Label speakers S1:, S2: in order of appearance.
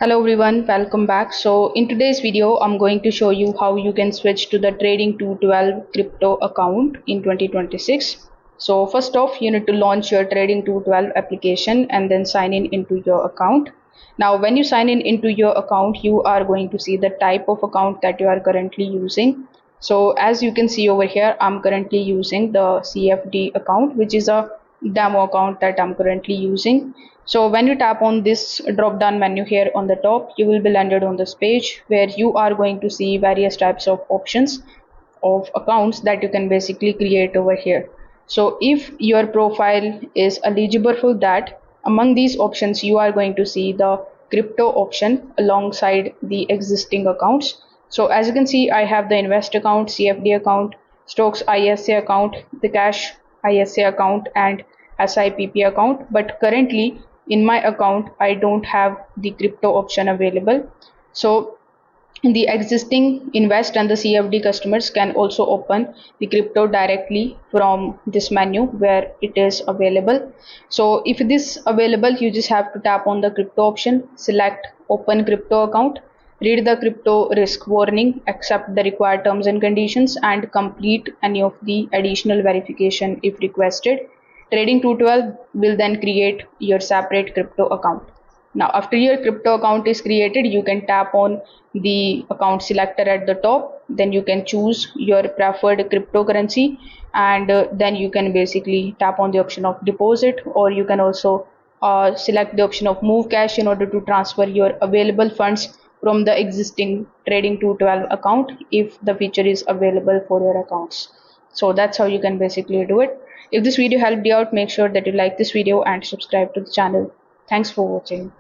S1: Hello everyone, welcome back. So in today's video, I'm going to show you how you can switch to the Trading 212 crypto account in 2026. So first off, you need to launch your Trading 212 application and then sign in into your account. Now, when you sign in into your account, you are going to see the type of account that you are currently using. So as you can see over here, I'm currently using the CFD account, which is a demo account that I'm currently using. So when you tap on this drop down menu here on the top, you will be landed on this page where you are going to see various types of options of accounts that you can basically create over here. So if your profile is eligible for that, among these options you are going to see the crypto option alongside the existing accounts. So as you can see, I have the invest account, CFD account, stocks ISA account, the cash ISA account, and SIPP account. But currently in my account I don't have the crypto option available. So the existing invest and the CFD customers can also open the crypto directly from this menu where it is available. So if this available, you just have to tap on the crypto option, select open crypto account, read the crypto risk warning, accept the required terms and conditions, and complete any of the additional verification if requested. Trading 212 will then create your separate crypto account. Now, after your crypto account is created, you can tap on the account selector at the top. Then you can choose your preferred cryptocurrency, and then you can basically tap on the option of deposit, or you can also select the option of move cash in order to transfer your available funds from the existing Trading 212 account if the feature is available for your accounts. So that's how you can basically do it. If this video helped you out, make sure that you like this video and subscribe to the channel. Thanks for watching.